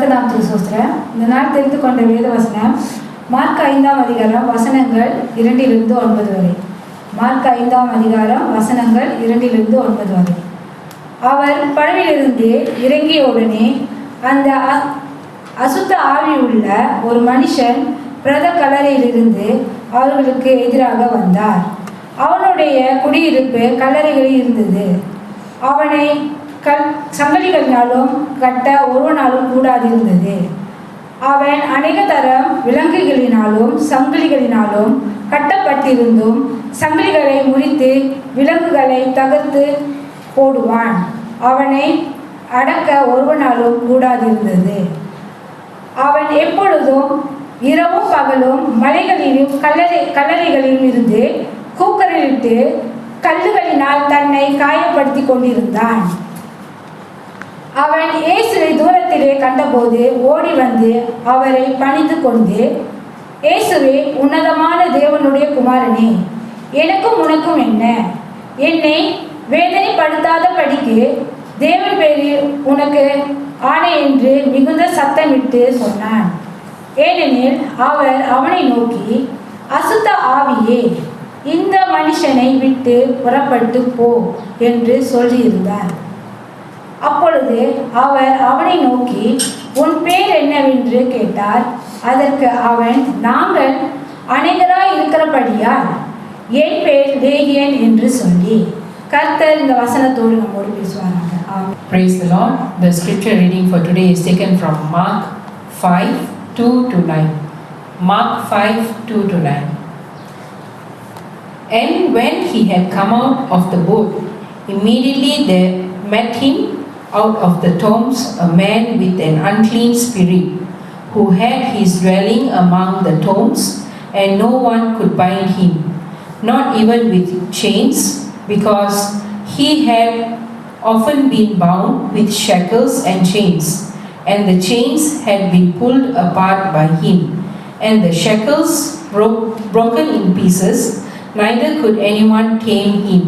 கர்த்தர் சோஸ்திரம். இந்த நாள் தெரிந்து கொண்ட வேத வசனம் மார்க் 5ஆம் அதிகாரம் வசனங்கள் 2-9 வரை. மார்க் 5ஆம் அதிகாரம் வசனங்கள் 2-9 வரை. அவர் படவிலிருந்து இறங்கிய உடனே அந்த அசுத்த ஆவி உள்ள ஒரு மனுஷன் பிரத கல்லறையிலிருந்து அவர்களுக்கு எதிராக வந்தார். அவனுடைய குடியிருப்பு கல்லறைகளில் இருந்தது. அவனை சங்கிலிகளினாலும் கட்ட ஒருவனாலும் கூடாதிருந்தது. அவன் அநேக தரம் விலங்குகளினாலும் சங்கிலிகளினாலும் கட்டப்பட்டிருந்தும் சங்கிலிகளை முறித்து விலங்குகளை தகர்த்து போடுவான். அவனை அடக்க ஒருவனாலும் கூடாதிருந்தது. அவன் எப்பொழுதும் இரவும் பகலும் மலைகளிலும் கல்லறைகளிலும் இருந்து கூக்கரிலிட்டு கல்லுகளினால் தன்னை காயப்படுத்தி கொண்டிருந்தான். அவன் இயேசுவை தூரத்திலே கண்டபோது ஓடி வந்து அவரை பணிந்து கொண்டு, இயேசுவே, உன்னதமான தேவனுடைய குமாரனே, எனக்கும் உனக்கும் என்ன? என்னை வேதனைப்படுத்தாதபடிக்கு தேவன் பேரில் உனக்கு ஆணை என்று மிகுந்த சத்தமிட்டு சொன்னான். ஏனெனில் அவர் அவனை நோக்கி, அசுத்த ஆவியே, இந்த மனுஷனை விட்டு புறப்பட்டு போ என்று சொல்லியிருந்தார். அப்பொழுது அவர் அவனை நோக்கி, உன் பேர் என்னவென்று கேட்டார். அதற்கு அவன், நாங்கள் அநேகராய் இருக்கிறபடியால் என் பேர் லேகியன் என்று சொல்லி, கர்த்தர் இந்த வசனத்தோடு நம்மோடு பேசுவாங்க. Praise the Lord. The scripture reading for today is taken from Mark 5:2-9. Mark 5:2-9. And when he had come out of the boat, immediately there met him out of the tombs a man with an unclean spirit, who had his dwelling among the tombs, and no one could bind him, not even with chains, because he had often been bound with shackles and chains, and the chains had been pulled apart by him, and the shackles broken in pieces, neither could anyone tame him.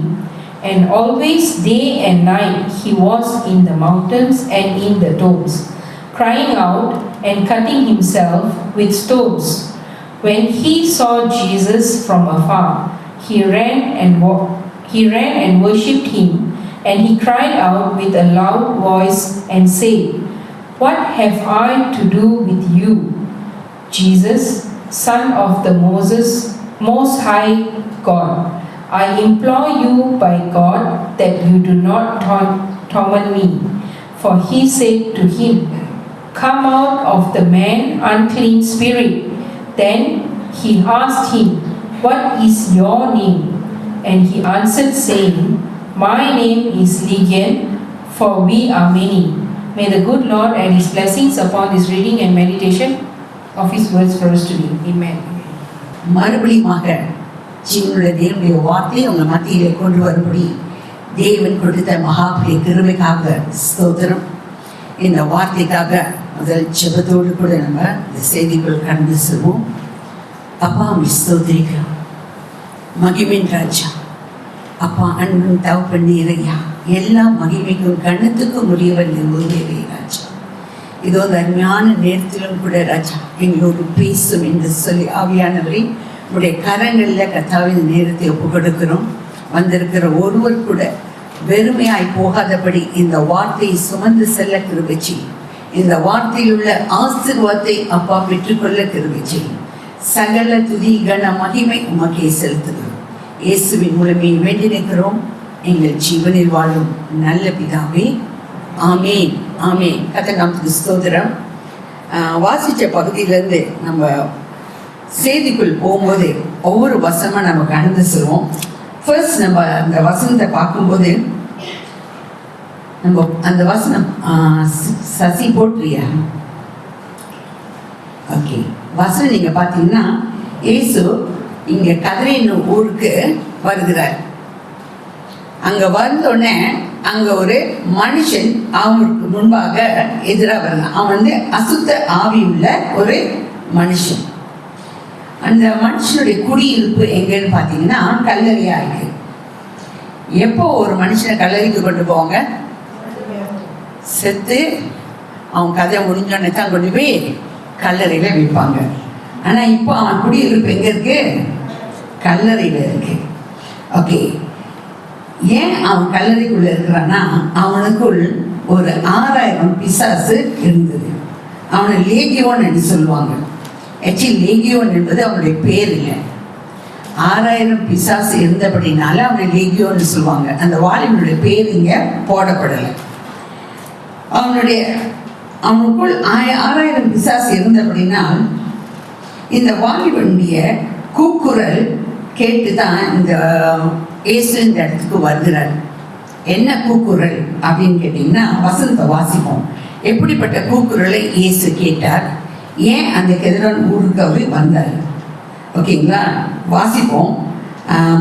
And always day and night he was in the mountains and in the tombs, crying out and cutting himself with stones. When he saw Jesus from afar, he ran and worshipped him, and he cried out with a loud voice and said, What have I to do with you, Jesus, Son of the Most High God? I implore you by God that you do not torment me. For he said to him, Come out of the man, unclean spirit. Then he asked him, What is your name? And he answered, saying, My name is Legion, for we are many. May the good Lord add his blessings upon this reading and meditation of his words for us today. Amen. மறுபடியுமாக ஜீவனுள்ள தேவனுடைய வார்த்தையை உங்கள் மத்தியிலே கொண்டு வரும்படி தேவன் கொடுத்த மகாபெரிய கிருபைக்காக ஸ்தோத்திரம். இந்த வார்த்தைக்காக முதல் ஜெபத்தோடு கூட நம்ம இந்த செய்திக்குள் கடந்து செல்வோம். அப்பா, ஸ்தோத்திரிக்கிறோம். மகிமின் ராஜா, அப்பா, அன்பும் தவப்பண்ணி இறையா, எல்லா மகிமைக்கும் கண்ணத்துக்கும் உரியவர் ஒருவரே ராஜா. இதோ அந்த அருமையான நேரத்திலும் கூட ராஜா எங்களோடு பேசும் என்று சொல்லி ஆவியானவரை உடைய கரங்களில் கர்த்தாவின் நேரத்தை ஒப்பு கொடுக்கிறோம். வந்திருக்கிற ஒருவர் கூட வெறுமையாய் போகாதபடி இந்த வார்த்தையை சுமந்து செல்ல கிருபை செய்யும். இந்த வார்த்தையில் உள்ள ஆசீர்வாதத்தை அப்பா பெற்றுக்கொள்ள கிருபை செய்யும். சகல துதி கன மகிமை உமக்கே செலுத்துகிறோம். இயேசுவின் மூலமே வேண்டி நிற்கிறோம் எங்கள் ஜீவனில் வாழும் நல்ல பிதாவே, ஆமேன் ஆமேன். கர்த்தர் நாமத்துக்கு ஸ்தோத்திரம். வாசித்த பகுதியிலேருந்து நம்ம செய்திக்குள் போகும்போது ஒவ்வொரு வசனமாக நம்ம கடந்து செல்வோம். ஃபர்ஸ்ட் நம்ம அந்த வசனத்தை பார்க்கும்போது நம்ம அந்த வசனம் சசி போற்றியா? ஓகே, வசனம் நீங்கள் பார்த்தீங்கன்னா இயேசு இங்கே கதிரேன் ஊருக்கு வருகிறார். அங்கே வந்தோடனே அங்கே ஒரு மனுஷன் அவங்களுக்கு முன்பாக எதிராக வரலாம். அவன் வந்து அசுத்த ஆவி உள்ள ஒரு மனுஷன். அந்த மனுஷனுடைய குடியிருப்பு எங்கன்னு பார்த்தீங்கன்னா கல்லறையாக இருக்கு. எப்போ ஒரு மனுஷனை கல்லறைக்கு கொண்டு போவாங்க? செத்து அவன் கதை முடிஞ்சோடனே தான் கொண்டு போய் கல்லறையில் வைப்பாங்க. ஆனால் இப்போ அவன் குடியிருப்பு எங்கே இருக்கு? கல்லறையில் இருக்கு. ஓகே, ஏன் அவன் கல்லறைக்குள்ள இருக்கிறான்னா அவனுக்குள் ஒரு 6000 பிசாசு இருந்தது. அவனை லேகியோன் என்று சொல்லுவாங்க. ஆக்சுவலி லேகியோன் என்பது அவனுடைய பேர் இல்லை. 6000 பிசாசு இருந்தபடினால அவனை லேகியோன்னு சொல்லுவாங்க. அந்த வாலிபனுடைய பேர் இங்க போடப்படலை. அவனுக்குள் 6000 பிசாசு இருந்தபடினால் இந்த வாலிபனுடைய கூக்குரல் கேட்டுதான் இந்த இயேசு இந்த இடத்துக்கு வருகிறார். என்ன கூக்குரல் அப்படின்னு கேட்டீங்கன்னா வசனத்தை வாசிப்போம். எப்படிப்பட்ட கூக்குரலை இயேசு கேட்டார், ஏன் அந்த கெதரோன் ஊருக்கு அவர் வந்தார்? ஓகேங்களா, வாசிப்போம்.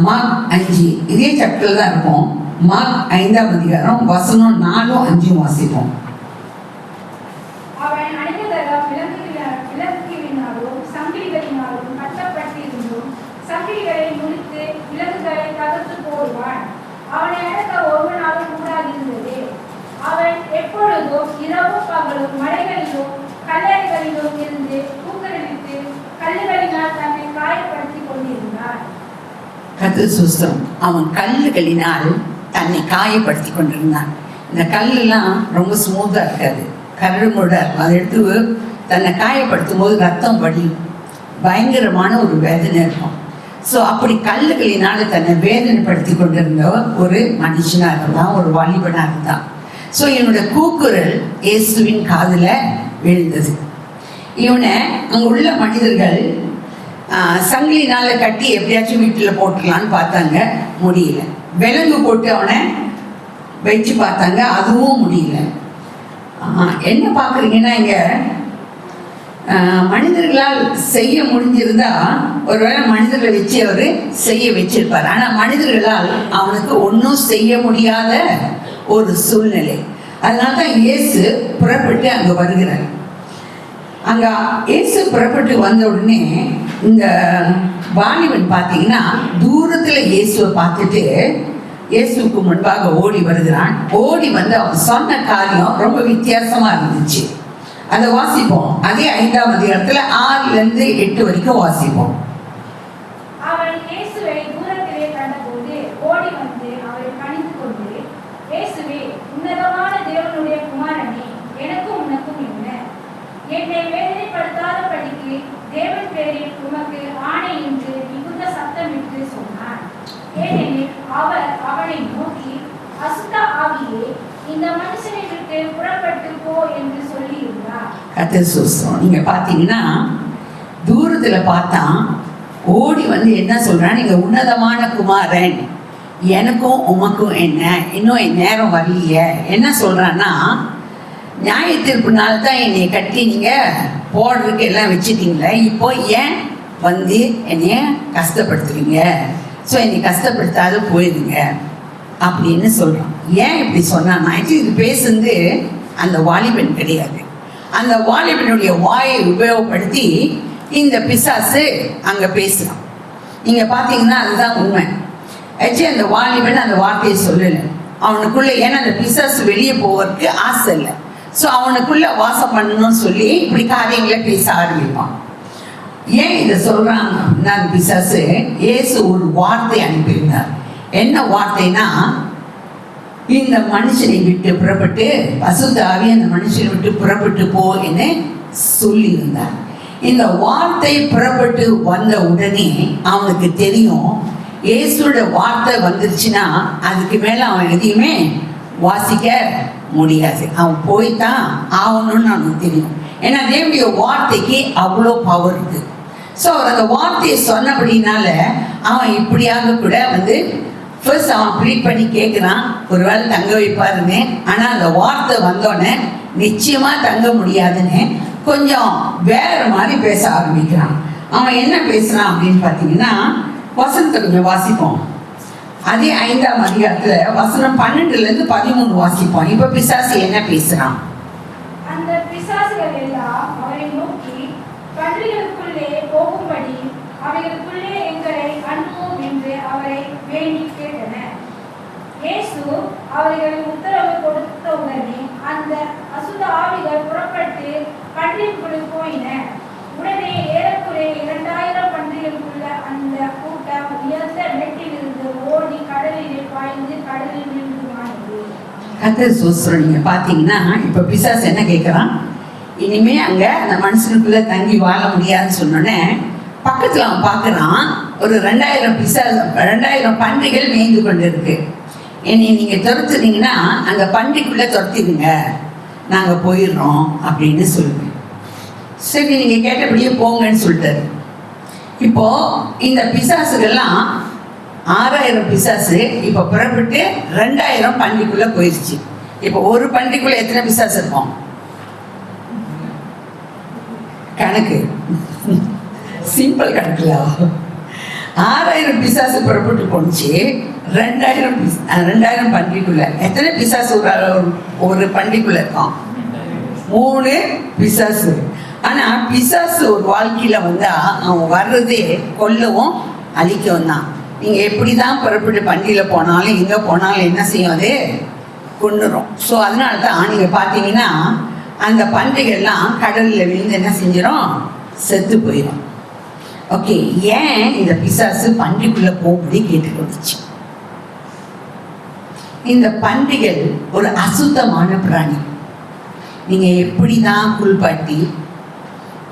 மார்க் 5 இதே சாப்டர்ல தான் இருக்கும். மார்க் 5ஆம் அதிகாரம் வசனம் 4, 5 வாசிப்போம். அவன் அணிந்ததெல்லாம் விலங்குகளினாலும் சங்கிலிகளினாலும் கட்டப்பட்டிருந்தும் சங்கிலிகளை முறித்து விலங்குகளை தகர்த்து போடுவான். அவனை அடக்க ஒருவனாலும் கூடாதிருந்தது. அவன் எப்பொழுதும் இரவும் பகலும் மலைகளிலும் கல்லறைகளிலும் இருந்து கூக்குரலிட்டு கல்லுகளினால் தன்னை காயப்படுத்திக் கொண்டிருந்தான். கர்த்தர் சுஸ்தம். அவன் கல்லுகளினால் தன்னை காயப்படுத்தி கொண்டிருந்தான். இந்த கல்லுலாம் ரொம்ப ஸ்மூத்தா இருக்காது, கரடுமுரட இருக்கும். அதை எடுத்து தன்னை காயப்படுத்தும் போது ரத்தம் வடியும், பயங்கரமான ஒரு வேதனை இருக்கும். ஸோ அப்படி கல்லுகளினால தன்னை வேதனைப்படுத்தி கொண்டிருந்த ஒரு மனுஷனா இருந்தான், ஒரு வாலிபனா இருந்தான். ஸோ இவனோட கூக்குரல் இயேசுவின் காதுல விழுந்தது. இவனை அங்கே உள்ள மனிதர்கள் சங்கிலினால கட்டி எப்படியாச்சும் வீட்டில் போட்டுடலான்னு பார்த்தாங்க, முடியல. விலங்கு போட்டு அவனை வச்சு பார்த்தாங்க, அதுவும் முடியல. என்ன பார்க்குறீங்கன்னா இங்கே மனிதர்களால் செய்ய முடிஞ்சிருந்தா ஒருவேளை மனிதர்களை வச்சு அவர் செய்ய வச்சிருப்பார். ஆனால் மனிதர்களால் அவனுக்கு ஒன்றும் செய்ய முடியாத ஒரு சூழ்நிலை. அதனால தான் இயேசு புறப்பட்டு அங்கே வருகிறார். அங்கே இயேசு புறப்பட்டு வந்த உடனே இந்த வாலிபன் பார்த்தீங்கன்னா தூரத்தில் இயேசுவை பார்த்துட்டு இயேசுக்கு முன்பாக ஓடி வருகிறான். ஓடி வந்து அவன் சொன்ன காரியம் ரொம்ப வித்தியாசமா இருந்துச்சு. அதை வாசிப்போம். அதே 5ஆம் அதிகாரத்துல 6லிருந்து 8 வரைக்கும் வாசிப்போம். அவன் இயேசுவை தூரத்திலே கண்டபோது ஓடி வந்து அவரை பணிந்து கொண்டு, இயேசுவே, உன்னதமான தேவனுடைய குமாரனே, எனக்கும் உனக்கும் என்ன? என்னை வேதனைப்படுத்தாதபடிக்கு தேவன் பேரில் உமக்கு ஆணை என்று மிகுந்த சத்தமிட்டு சொன்னான். ஏனெனில் அவர் அவனை நோக்கி, அசுத்த ஆவியே, இந்த மனுஷனை விட்டு புறப்பட்டு போ என்று சொல்லி இருந்தார். கர்த்தர் ஸ்தோத்திரம். நீங்க பாத்தீங்கன்னா தூரத்துல பார்த்தா ஓடி வந்து என்ன சொல்றான், நீங்க உன்னதமான குமாரன், எனக்கும் உமக்கும் என்ன, இன்னும் என் நேரம் வரலையே. என்ன சொல்றான்னா, நியாய தீர்ப்புனால தான் என்னை கட்டி நீங்க போடுறதுக்கு எல்லாம் வச்சுட்டீங்களே, இப்போ ஏன் வந்து என்னைய கஷ்டப்படுத்துறீங்க? ஸோ என்னை கஷ்டப்படுத்தாத போயிடுங்க அப்படின்னு சொல்றான். ஏன் இப்படி சொன்னான்னா, இது பேசுந்து அந்த வாலிபன் கிடையாது. அந்த வாலிபனுடைய வாயை உபயோகப்படுத்தி இந்த பிசாசு அங்க பேசுறான். நீங்க பாத்தீங்கன்னா அதுதான் உண்மை. ஆக்சுவலி அந்த வாலிபன் அந்த வார்த்தையை சொல்லலை அவனுக்குள்ள. ஏன்னா அந்த பிசாசு வெளியே போவதற்கு ஆசை இல்லை. ஸோ அவனுக்குள்ள வாசம் பண்ணணும்னு சொல்லி இப்படி காரியங்களை பேச ஆரம்பிப்பான். ஏன் இதை சொல்றான் அப்படின்னா, அந்த பிசாசு இயேசு ஒரு வார்த்தை அனுப்பியிருந்தார். என்ன வார்த்தைனா, இந்த மனுஷனை விட்டு புறப்பட்டு, பசுத்த ஆவி அந்த மனுஷனை விட்டு புறப்பட்டு போ என்று சொல்லி இருந்தார். இந்த வார்த்தை புறப்பட்டு வந்த உடனே அவனுக்கு தெரியும், இயேசுவோட வார்த்தை வந்துருச்சுன்னா அதுக்கு மேல அவன் எதையுமே வாசிக்க முடியாது, அவன் போய்தான் ஆகணும்னு அவனுக்கு தெரியும். ஏன்னா தேவனுடைய வார்த்தைக்கு அவ்வளோ பவர் இருக்கு. ஸோ அவர் அந்த வார்த்தையை சொன்னபடினால அவன் இப்படியாக கூட வந்து ஃபர்ஸ்ட் அவன் ப்ளீட் பண்ணி கேட்குறான், ஒருவேளை தங்க வைப்பாருன்னு. ஆனால் அந்த வார்த்தை வந்தோடனே நிச்சயமா தங்க முடியாதுன்னு கொஞ்சம் வேற மாதிரி பேச ஆரம்பிக்கிறான். அவன் என்ன பேசுறான் அப்படின்னு பார்த்தீங்கன்னா, வசனத்தை கொஞ்சம் வாசிப்போம். அதே 5ஆம் அதிகாரத்துல வசனம் 12லேருந்து 13 வாசிப்போம். இப்ப பிசாசு என்ன பேசுறான்? அந்த பிசாசுகள் எல்லாம் அவரை நோக்கி, பன்றிகளுக்குள்ளே போகும்படி அவைகளுக்குள்ளே எங்களை அனுப்புவோம் என்று அவரை வேண்டி கேட்டன. இயேசு அவர்கள் உத்தரவு கொடுத்த உடனே அந்த அந்த அசுத்த ஆவிகள் புறப்பட்டு பன்றிக்குள் போயின. உடனே ஏறக்குறைய 2000 பன்றிகளுக்குள்ள அந்த கூட்டம் உயர்ந்த மேட்டிலிருந்து ஓடி கடலிலே பாய்ந்து கடலில் விழுந்துமானது. கர்த்தர் சோஸ்திரம். நீங்க பாத்தீங்கன்னா இப்ப பிசாசு என்ன கேட்கிறான், இனிமே அங்க அந்த மனுஷனுக்குள்ள தங்கி வாழ முடியாதுன்னு சொன்னோன்னே பக்கத்துல அவன் பார்க்கறான், ஒரு 2000 பன்றிகள் மேய்ந்து கொண்டு இருக்கு. என்னை நீங்க துரத்துனீங்கன்னா அந்த பன்றிக்குள்ள துரத்திடுங்க, நாங்க போயிடுறோம் அப்படின்னு சொல்லுங்க. சரி, நீங்க கேட்டபடியே போங்கன்னு சொல்லிட்டாரு. இப்போ இந்த பிசாசுகள்லாம் 6000 பிசாசு இப்ப புறப்பட்டு 2000 பன்றிக்குள்ள போயிருச்சு. இப்போ ஒரு பன்றிக்குள்ள எத்தனை பிசாசு இருக்கும்? கணக்கு சிம்பிள் கணக்குல 6000 பிசாசு புறப்பட்டு போனுச்சு. 2000 பன்றிக்குள்ள எத்தனை பிசாசு ஒரு பன்றிக்குள்ள இருக்கும்? 3 பிசாசு. ஆனா பிசாசு ஒரு வாழ்க்கையில வந்தா அவன் வர்றதே கொல்லவும் அழிக்கவும் தான். நீங்க எப்படிதான் புறப்பட்டு பண்டிகையில போனாலும் எங்க போனாலும் என்ன செய்யும், அது கொண்டுரும். ஸோ அதனால தான் நீங்க பார்த்தீங்கன்னா அந்த பன்றிகள்லாம் கடல்ல விழுந்து என்ன செஞ்சிடும், செத்து போயிடும். ஓகே, ஏன் இந்த பிசாசு பன்றிக்குள்ள போகும்படி கேட்டுக்கொண்டுச்சு? இந்த பன்றிகள் ஒரு அசுத்தமான பிராணி. நீங்க எப்படிதான் குளிப்பாட்டி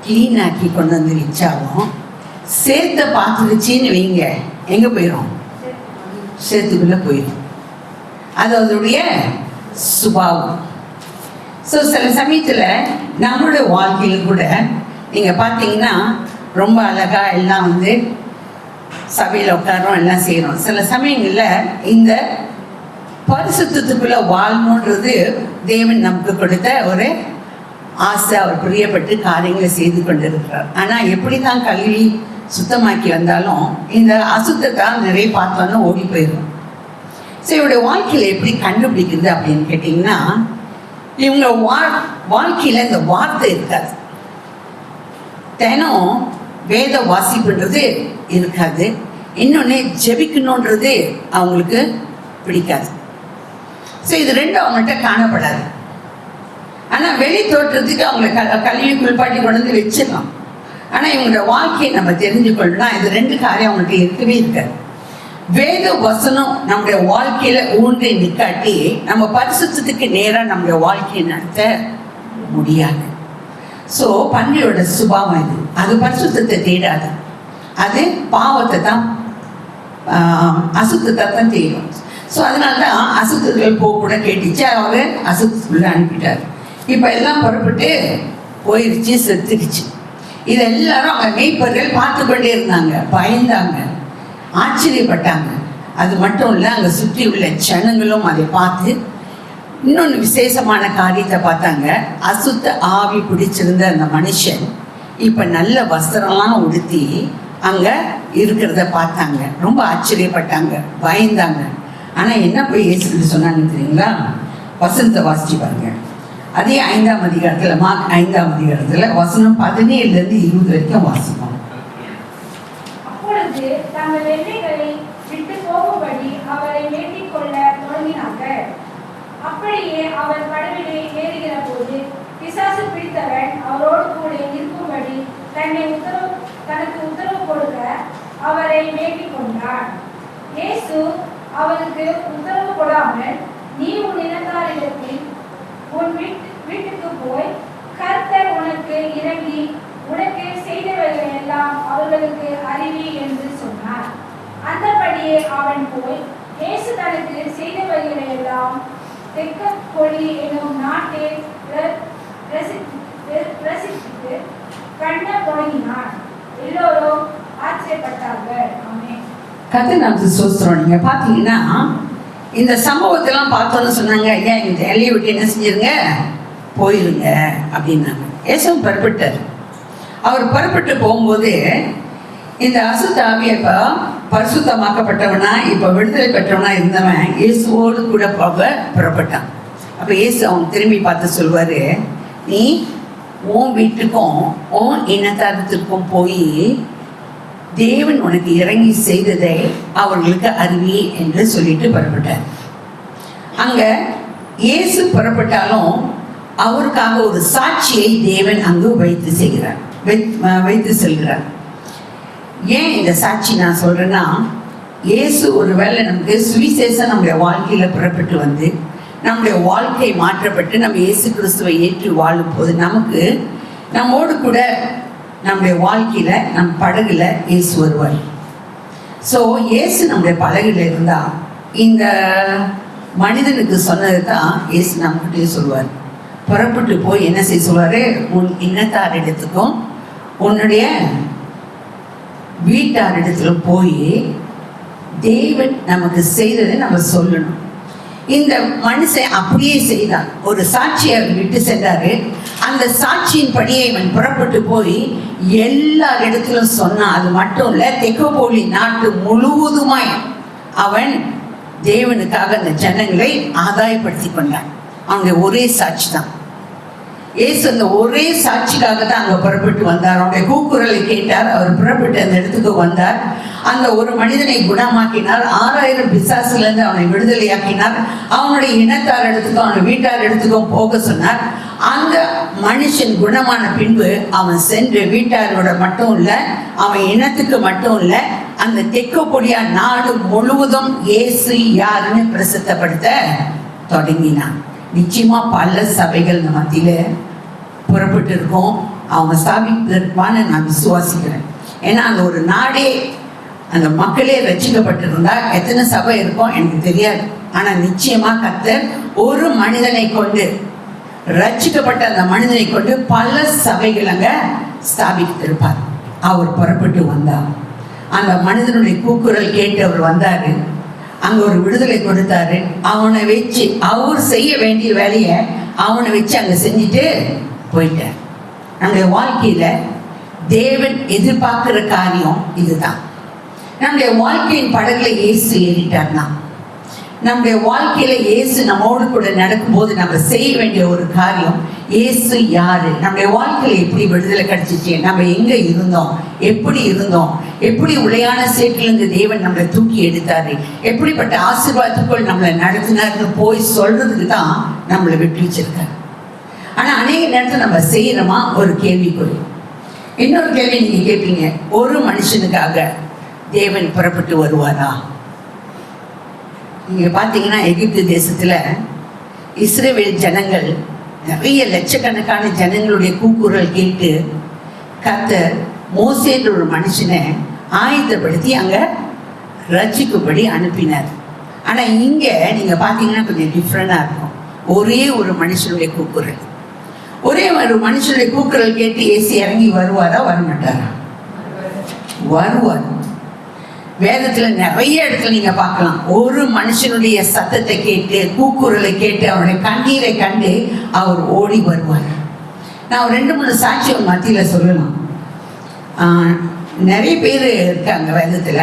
கிளீன் ஆக்கி கொண்டு வந்து வச்சாலும் சேத்த பார்த்துருச்சின்னு வைங்க, எங்க போயிடும்? சேத்துக்குள்ள போயிடும். அது அதோடைய சுபாவம். ஸோ சில சமயத்துல நம்மளுடைய வாழ்க்கையில கூட நீங்க பார்த்தீங்கன்னா ரொம்ப அழகா எல்லாம் வந்து சபையில உட்காரோம், எல்லாம் செய்யறோம். சில சமயங்கள்ல இந்த பரிசுத்தத்துக்குள்ள வாழணுன்றது தேவன் நமக்கு கொடுத்த ஒரு ஆசை. அவர் பிரியப்பட்டு காரியங்களை செய்து கொண்டிருக்கிறார். ஆனா எப்படிதான் கல்வி சுத்தமாக்கி வந்தாலும் இந்த அசுத்தத்தை நிறைய பார்த்தோன்னா ஓடி போயிடும். ஸோ இவருடைய வாழ்க்கையில எப்படி கண்டுபிடிக்கிறது அப்படின்னு கேட்டீங்கன்னா, இவங்க வாழ்க்கையில இந்த வார்த்தை இருக்காது, தினம் வேத வாசிப்புன்றது இருக்காது, இன்னொன்னு ஜெபிக்கணுன்றது அவங்களுக்கு பிடிக்காது. ஸோ இது ரெண்டும் அவங்கள்ட்ட காணப்படாது. ஆனா வெளி தோற்றத்துக்கு அவங்களை கல்வி குளிப்பாட்டி கொண்டு வந்து வச்சிடலாம். ஆனா இவங்களோட வாழ்க்கையை நம்ம தெரிஞ்சு கொள்ளலாம், இது 2 காரியம் அவங்கள்ட்ட இருக்கவே இருக்காது. வேத வசனம் நம்முடைய வாழ்க்கையில ஊன்றி நிற்காட்டி நம்ம பரிசுத்தத்துக்கு நேராக நம்முடைய வாழ்க்கையை நடத்த முடியாது. ஸோ பன்றியோட சுபாவம் இது, அது பரிசுத்தத்தை தேடாது, அது பாவத்தை தான் அசுத்தத்தை தான் தேடும். ஸோ அதனால தான் அசுத்தங்கள் போக கூட கேட்டுச்சு, அவரு அசுத்தத்துக்குள்ள அனுப்பிட்டார். இப்போ எல்லாம் புறப்பட்டு போயிடுச்சு, செத்துடுச்சு. இது எல்லாரும் அவங்க மெய்ப்பர்கள் பார்த்து கொண்டே இருந்தாங்க, பயந்தாங்க, ஆச்சரியப்பட்டாங்க. அது மட்டும் இல்லை, அங்கே சுற்றி உள்ள ஜனங்களும் அதை பார்த்து இன்னொன்று விசேஷமான காரியத்தை பார்த்தாங்க. அசுத்த ஆவி பிடிச்சிருந்த அந்த மனுஷன் இப்போ நல்ல வஸ்திரம்லாம் உடுத்தி அங்கே இருக்கிறத பார்த்தாங்க, ரொம்ப ஆச்சரியப்பட்டாங்க, பயந்தாங்க. ஆனால் என்ன போய் இயேசு சொன்னான்னு தெரியுங்களா? வசனத்தை வாசிச்சு பாருங்க. அதே 5ஆம் அதிகாரத்தில், மார்க் 5ஆம் அதிகாரத்தில் வசனம் 17லேருந்து 20 வரைக்கும் வாசிப்போம். அப்பொழுது தங்கள் எல்லைகளை விட்டு போகும்படி அவரை வேண்டிக் கொள்ள தொடங்கினார்கள். அப்படியே அவர் கடலிலே ஏறுகிற போது பிசாசு பிடித்தவன் அவரோடு கூட இருக்கும்படி தனக்கு உத்தரவு கொடுக்க அவரை வேண்டிக் கொண்டான். இயேசு அவனுக்கு உத்தரவு கொடாமல், நீ உன் இனத்தாரிடத்தில் உன் வீட்டுக்கு போய் கர்த்தர் உனக்கு இறங்கி உனக்கு செய்தவைகளை எல்லாம் அவர்களுக்கு அறிவி என்று சொன்னார். அந்தபடியே அவன் போய் இயேசு தனக்கு செய்தவைகளை எல்லாம் தெக்கப்பொலி எனும் நாட்டில் பிரசித்தித்து கண்ண தொடங்கினான். எல்லோரும் ஆச்சரியப்பட்டார்கள். ஆமென். கர்த்தர் நாமத்துக்கு ஸ்தோத்திரம். நீங்க பாத்தீங்கன்னா இந்த சம்பவத்தெல்லாம் பார்த்தோன்னு சொன்னாங்க, ஐயா இந்த எல்லையை விட்டு என்ன செஞ்சிருங்க, போயிருங்க அப்படின்னாங்க. இயேசுவும் புறப்பட்டார். அவர் புறப்பட்டு போகும்போது இந்த அசுத்த ஆவி இப்போ பரிசுத்தமாக்கப்பட்டவனா, இப்போ விடுதலை பெற்றவனா இருந்தவன் இயேசுவோடு கூட போக புறப்பட்டான். அப்போ இயேசு அவன் திரும்பி பார்த்து சொல்வாரு, நீ உன் வீட்டுக்கும் உன் இனத்தாரத்திற்கும் போய் தேவன் உனக்கு இறங்கி செய்ததை அவர்களுக்கு அறிவி என்று சொல்லிட்டு புறப்பட்டார். அங்க இயேசு புறப்பட்டாலும் அவருக்காக ஒரு சாட்சியை தேவன் அங்கு வைத்து செல்கிறார். ஏன் இந்த சாட்சி நான் சொல்றேன்னா, இயேசு ஒருவேளை நமக்கு சுவிசேஷம் நம்முடைய வாழ்க்கையில புறப்பட்டு வந்து நம்முடைய வாழ்க்கை மாற்றப்பட்டு நம்ம இயேசு கிறிஸ்துவை ஏற்று வாழும் போது நமக்கு நம்மோடு கூட நம்முடைய வாழ்க்கையில நம் படகுல இயேசு வருவார். ஸோ இயேசு நம்முடைய படகுல இருந்தா இந்த மனிதனுக்கு சொன்னது தான் இயேசு நம்மகிட்டே சொல்லுவார். புறப்பட்டு போய் என்ன செய்ய சொல்வாரு, உன் இனத்தார் இடத்துக்கும் உன்னுடைய வீட்டார் இடத்துல போய் தேவன் நமக்கு செய்ததை நம்ம சொல்லணும். இந்த மனுஷன் அப்படியே செய்தான். ஒரு சாட்சியை விட்டு சென்றாரு. அந்த சாட்சியின் படியே இவன் புறப்பட்டு போய் எல்லா இடத்திலும் சொன்னான். அது மட்டும் இல்ல, தெக்கோபோலி நாட்டு முழுவதுமாய் அவன் தேவனுக்காக அந்த ஜனங்களை ஆதாயப்படுத்தி கொண்டான். அவனுடைய ஒரே சாட்சி தான். இயேசு அந்த ஒரே சாட்சிக்காக தான் அங்க புறப்பட்டு வந்தார். அவனுடைய கூக்குரலை கேட்டார். அவர் புறப்பட்டு அந்த இடத்துக்கு வந்தார். அந்த ஒரு மனிதனை குணமாக்கினார். 6000 பிசாசுல இருந்து அவனை விடுதலையாக்கினார். அவனுடைய இனத்தார் இடத்துக்கும் அவனுடைய வீட்டார் இடத்துக்கும் போக சொன்னார். அந்த மனுஷன் குணமான பின்பு அவன் சென்று வீட்டாரோட மட்டும் இல்ல, அவன் இனத்துக்கு மட்டும் இல்ல, அந்த தெக்கோபோலியா நாடு முழுவதும் இயேசு யாருன்னு பிரசித்தப்படுத்த தொடங்கினான். நிச்சயமா பல சபைகள் நம்ம மத்தியில புறப்பட்டு இருக்கோம். அவங்க ஸ்தாபிப்பதற்கான நான் விசுவாசிக்கிறேன். ஏன்னா அந்த ஒரு நாடே அந்த மக்களே ரட்சிக்கப்பட்டிருந்தா எத்தனை சபை இருக்கும் எனக்கு தெரியாது. ஆனா நிச்சயமா கர்த்தர் ஒரு மனிதனை கொண்டு, ரட்சிக்கப்பட்ட அந்த மனிதனை கொண்டு பல சபைகள் அங்க ஸ்தாபித்திருப்பார். அவர் புறப்பட்டு வந்தார். அந்த மனிதனுடைய கூக்குரல் கேட்டு அவர் வந்தாரு. அங்க ஒரு விடுதலை கொடுத்தாரு. அவனை வச்சு அவர் செய்ய வேண்டிய வேலையை அவனை வச்சு அங்க செஞ்சுட்டு போயிட்டார். நம்முடைய வாழ்க்கையில தேவன் எதிர்பார்க்கிற காரியம் இதுதான். நம்முடைய வாழ்க்கையின் படகுல இயேசு ஏறிட்டார்னா, நம்முடைய வாழ்க்கையில இயேசு நம்மோடு கூட நடக்கும்போது நம்ம செய்ய வேண்டிய ஒரு காரியம், இயேசு யாரு, நம்முடைய வாழ்க்கையில எப்படி விடுதலை கிடைச்சிச்சு, நம்ம எங்க இருந்தோம், எப்படி இருந்தோம், எப்படி உளையான சேற்றிலிருந்து தேவன் நம்மளை தூக்கி எடுத்தாரு, எப்படிப்பட்ட ஆசீர்வாதத்துக்குள் நம்மளை நடத்தினார்னு போய் சொல்றதுக்கு தான் நம்மளை விட்டு வச்சிருக்காரு. ஆனா அநேக நேரத்தில் நம்ம செய்யறோமா ஒரு கேள்விக்குறி. இன்னொரு கேள்வி நீங்க கேட்பீங்க, ஒரு மனுஷனுக்காக தேவன் புறப்பட்டு வருவாரா? நீங்க பாத்தீங்கன்னா எகிப்து தேசத்துல இஸ்ரவேல் ஜனங்கள் நிறைய லட்சக்கணக்கான ஜனங்களுடைய கூக்குரல் கேட்டு கர்த்தர் மோசேன்ற ஒரு மனுஷனை ஆயத்தப்படுத்தி அங்க ரட்சிக்கும்படி அனுப்பினார். ஆனா இங்க நீங்க பாத்தீங்கன்னா கொஞ்சம் டிஃப்ரெண்டா இருக்கும். ஒரே ஒரு மனுஷனுடைய கூக்குரல், ஒரே ஒரு மனுஷனுடைய கூக்குரல் கேட்டு ஏசி இறங்கி வருவாரா, வரமாட்டாரா? வருவார். வேதத்துல நிறைய இடத்துல நீங்க பார்க்கலாம், ஒரு மனுஷனுடைய சத்தத்தை கேட்டு, கூக்குரலை கேட்டு, அவருடைய கண்ணீரை கண்டு அவர் ஓடி வருவார். நான் 2-3 சாட்சியம் மத்தியில சொல்லலாம். நிறைய பேர் இருக்காங்க வேதத்துல.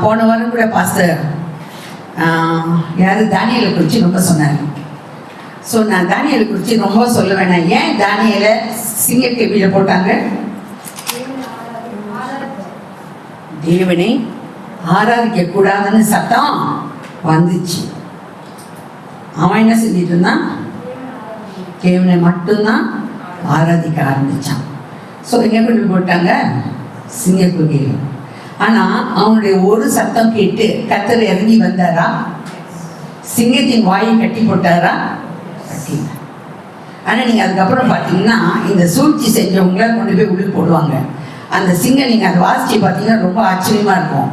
போன வாரம் கூட பாஸ்டர் யாரு தானியலை குறித்து ரொம்ப சொன்னார். ஸோ நான் தானியலை குறித்து ரொம்ப சொல்ல வேணாம். ஏன் தானியலை சிங்கக்கேபியில போட்டாங்க? தேவனை ஆராதிக்க கூடாதுன்னு சத்தம் வந்துச்சு. அவன் என்ன செஞ்சிட்டு இருந்தான்? தேவனை மட்டும்தான் ஆராதிக்க ஆரம்பிச்சான். ஸோ எங்க கொண்டு போட்டாங்க? சிங்கக்குகையில். ஆனா அவனுடைய ஒரு சத்தம் கேட்டு கர்த்தர் இறங்கி வந்தாரா? சிங்கத்தின் வாயை கட்டி போட்டாரா? கட்டில. ஆனா நீங்க அதுக்கப்புறம் பாத்தீங்கன்னா இந்த சூழ்ச்சி செஞ்சவங்கள கொண்டு போய் உள்ளே போடுவாங்க. அந்த சிங்கம் நீங்க அதை வாசிச்சு பார்த்தீங்கன்னா ரொம்ப ஆச்சரியமா இருக்கும்.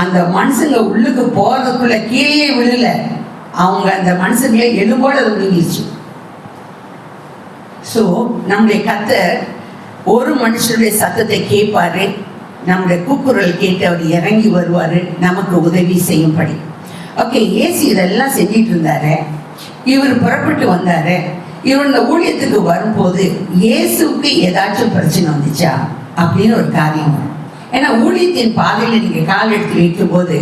அந்த மனுஷங்க உள்ளுக்கு போறதுக்குள்ள கீழே விழல, அவங்க அந்த மனுஷங்களை எலும்போடு அது விழுங்கிடுச்சு. ஸோ நம்முடைய கர்த்தர் ஒரு மனுஷனுடைய சத்தத்தை கேட்பாரு, நம்முடைய கூக்குரல் கேட்டு அவர் இறங்கி வருவாரு நமக்கு உதவி செய்யும்படி. ஓகே, இயேசு இதெல்லாம் செஞ்சிட்டு இருந்தாரு. இவர் புறப்பட்டு வந்தாரு. இவர் இந்த ஊழியத்துக்கு வரும்போது இயேசுக்கு ஏதாச்சும் பிரச்சனை வந்துச்சா அப்படின்னு ஒரு காரியம் வரும். ஏன்னா ஊழியத்தின் பாதையில நீங்க கால் எடுத்து வைக்கும் போது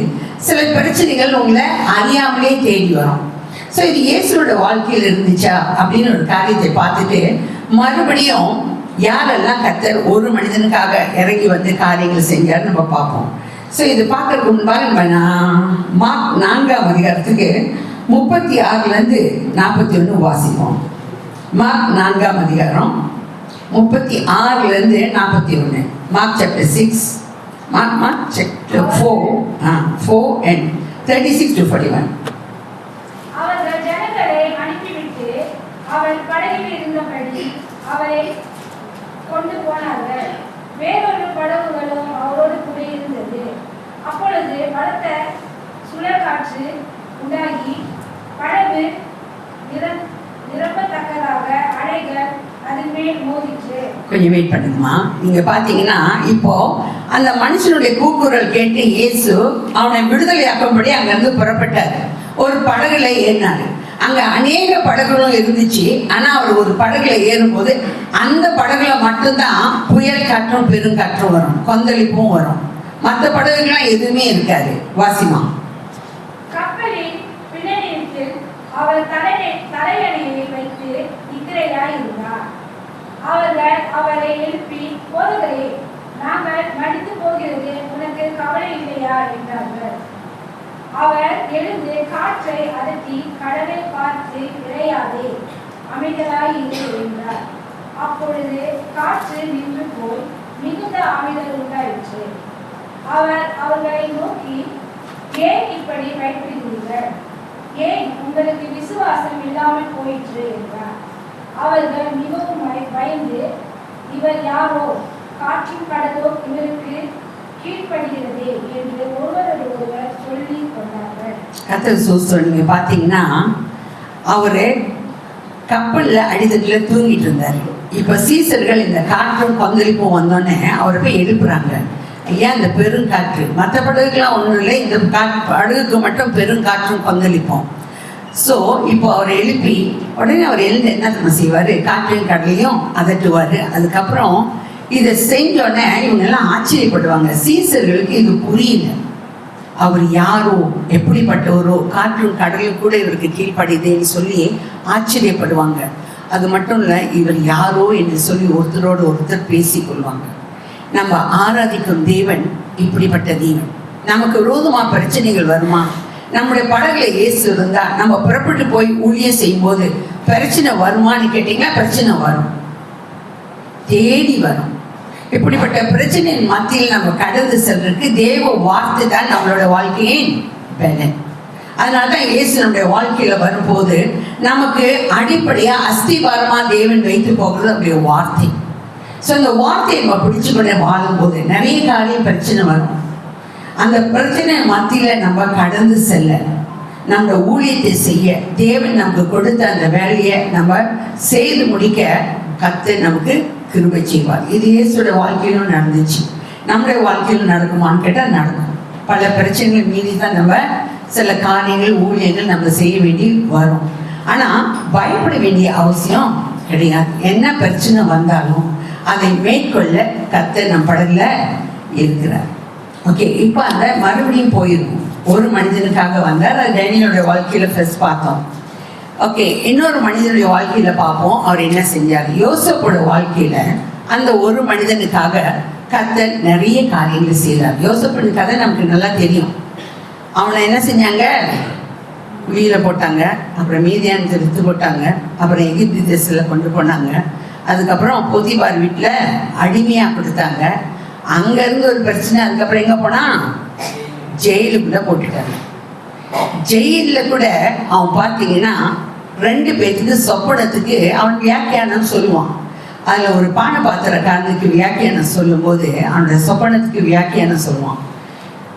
சில பிரச்சனைகள் உங்களை அறியாமலே தேடி வரும். ஸோ இது இயேசுவோட வாழ்க்கையில் இருந்துச்சா அப்படின்னு ஒரு காரியத்தை பார்த்துட்டு மறுபடியும் யாரெல்லாம் கர்த்தர் ஒரு மனிதனுக்காக இறங்கி வந்து காரியங்கள் செஞ்சார் நம்ம பார்ப்போம். ஸோ இது பார்க்கறதுக்கு முன்பாக நம்ம மார்க் 4ஆம் அதிகாரத்துக்கு 36லேருந்து 41 வாசிப்போம். மார்க் 4ஆம் அதிகாரம் 36 41. Mark chapter 6, Mark chapter 4 and 36 to 41. அவர்கள் ஜனங்களை அனுப்பிவிட்டு அவர் படகில் இருந்தபடி அவரை கொண்டு போனார்கள். வேறொரு படகுகளும் அவரோடு கூட இருந்தது. அப்பொழுது பலத்த சுழற்காற்று உண்டாகி படகு நிரம்பத்தக்கதாக அலைகள் அதன் மேல் மோதிற்று. கொஞ்சம் வெயிட் பண்ணுங்கம்மா. நீங்க பாத்தீங்கன்னா இப்போ அந்த மனுஷனுடைய கூக்குரல் கேட்டு இயேசு அவனை விடுதலையாக்கும்படி அங்கிருந்து புறப்பட்டார். ஒரு படகுல ஏறினாரு. அங்க அநேக படகுகளும் இருந்துச்சு. ஆனா அவர் ஒரு படகுல ஏறும்போது அந்த படகுல மட்டும்தான் புயல் காற்றும் பெருங்காற்றும் வரும், கொந்தளிப்பும் வரும். மற்ற படகுகள்லாம் எதுவுமே இருக்காது. வாசிமா. கப்பலின் பின்னணியில் அவர் தலையணையை வைத்து நித்திரையாய் இருந்தார். அவர்கள் அவரை எழுப்பி, போதகரே, நாங்கள் மடித்து போகிறது, உனக்கு கவலை இல்லையா என்றார்கள். அவர் எழுந்து காற்றை அதட்டி, கடலை பார்த்து, இறையாதே, அமைதலாய் இரு என்றார். அப்பொழுது காற்று நின்று போய் மிகுந்த அமைதல் உண்டாயிற்று. அவர் அவர்களை நோக்கி, ஏன் இப்படி பயப்படுகிறீர்கள்? ஏன் உங்களுக்கு விசுவாசம் இல்லாமல் போயிற்று என்றார். அவர்கள் மிகவும் பயந்து, இவர் யாரோ, காற்றும் கடலோ இவருக்கு கீழ்ப்படுகிறது என்று ஒருவர் சொல்லி கொண்டார்கள். கர்த்தர் சோஸ்திரம். நீங்க பாத்தீங்கன்னா அவரு கப்பல்ல அடித்தட்டுல தூங்கிட்டு இருந்தாரு. இப்ப சீசர்கள் இந்த காற்றும் கொந்தளிப்பும் வந்தோடனே அவரை போய் எழுப்புறாங்க. ஐயா, இந்த பெருங்காற்று, மற்ற படகுக்கெல்லாம் ஒன்றும் இல்லை, இந்த படகுக்கு மட்டும் பெருங்காற்றும் கொந்தளிப்போம். ஸோ இப்போ அவரை எழுப்பி உடனே அவர் எழுந்து என்ன நம்ம செய்வார்? காற்றையும் கடலையும் அதட்டுவார். அதுக்கப்புறம் இதை செஞ்சோடனே இவங்கெல்லாம் ஆச்சரியப்படுவாங்க. சீசர்களுக்கு இது புரியல. அவர் யாரோ, எப்படிப்பட்டவரோ, காற்றும் கடலும் கூட இவருக்கு கீழ்ப்படிதேன்னு சொல்லி ஆச்சரியப்படுவாங்க. அது மட்டும் இல்லை, இவர் யாரோ என்று சொல்லி ஒருத்தரோடு ஒருத்தர் பேசிக்கொள்வாங்க. நம்ம ஆராதிக்கும் தேவன் இப்படிப்பட்ட தேவன். நமக்கு விரோதமா பிரச்சனைகள் வருமா? நம்முடைய படகுல இயேசு இருந்தா நம்ம புறப்பட்டு போய் ஊழியம் செய்யும் போது பிரச்சனை வருமானு கேட்டீங்கன்னா பிரச்சனை வரும், தேடி வரும். இப்படிப்பட்ட பிரச்சனையின் மத்தியில் நம்ம கடந்து செல்றதுக்கு தேவ வார்த்தை தான் நம்மளோட வாழ்க்கையின் பலன். அதனால்தான் இயேசு நம்முடைய வாழ்க்கையில வரும்போது நமக்கு அடிப்படையா அஸ்திபாரமா தேவன் வைத்து போகிறது அப்படியே வார்த்தை. ஸோ அந்த வார்த்தையை நம்ம பிடிச்சுக்கொண்டே வாழும்போது நிறைய காரியம் பிரச்சனை வரும். அந்த பிரச்சனை மத்தியில நம்ம கடந்து செல்ல, நம்ம ஊழியத்தை செய்ய, தேவன் நமக்கு கொடுத்த அந்த வேலையை நம்ம செய்து முடிக்க கர்த்தர் நமக்கு கிருபை செய்வார். இது இயேசுடைய வாழ்க்கையிலும் நடந்துச்சு. நம்முடைய வாழ்க்கையிலும் நடக்குமான்னு கேட்டால் நடக்கும். பல பிரச்சனைகள் மீறி தான் நம்ம சில காரியங்கள், ஊழியங்கள் நம்ம செய்ய வேண்டி வரும். ஆனால் பயப்பட வேண்டிய அவசியம் கிடையாது. என்ன பிரச்சனை வந்தாலும் அதை மேற்கொள்ள கர்த்தர் நம் படகுல இருக்கிறார். ஓகே, இப்போ அந்த மறுபடியும் போயிருக்கும். ஒரு மனிதனுக்காக வந்தார். அது டேனியலுடைய வாழ்க்கையில ஃபர்ஸ்ட் பார்த்தோம். ஓகே, இன்னொரு மனிதனுடைய வாழ்க்கையில பார்ப்போம் அவர் என்ன செஞ்சார். யோசேப்போட வாழ்க்கையில அந்த ஒரு மனிதனுக்காக கர்த்தர் நிறைய காரியங்கள் செய்தார். யோசேப்பின் கதை நமக்கு நல்லா தெரியும். அவனை என்ன செஞ்சாங்க? குழியில போட்டாங்க, அப்புறம் மீதியானத்தை வித்து போட்டாங்க, அப்புறம் எகிப்து தேசத்துல கொண்டு போனாங்க. அதுக்கப்புறம் போத்திபார் வீட்டில் அடிமையா கொடுத்தாங்க. அங்கேருந்து ஒரு பிரச்சனை. அதுக்கப்புறம் எங்கே போனால் ஜெயிலுக்குள்ள போட்டுட்டாங்க. ஜெயிலில் கூட அவன் பார்த்தீங்கன்னா 2 பேத்துக்கு சொப்பனத்துக்கு அவன் வியாக்கியானம் சொல்லுவான். அதில் ஒரு பானபாத்திரக்காரனுக்கு வியாக்கியானம் சொல்லும்போது அவனோட சொப்பனத்துக்கு வியாக்கியானம் சொல்லுவான்.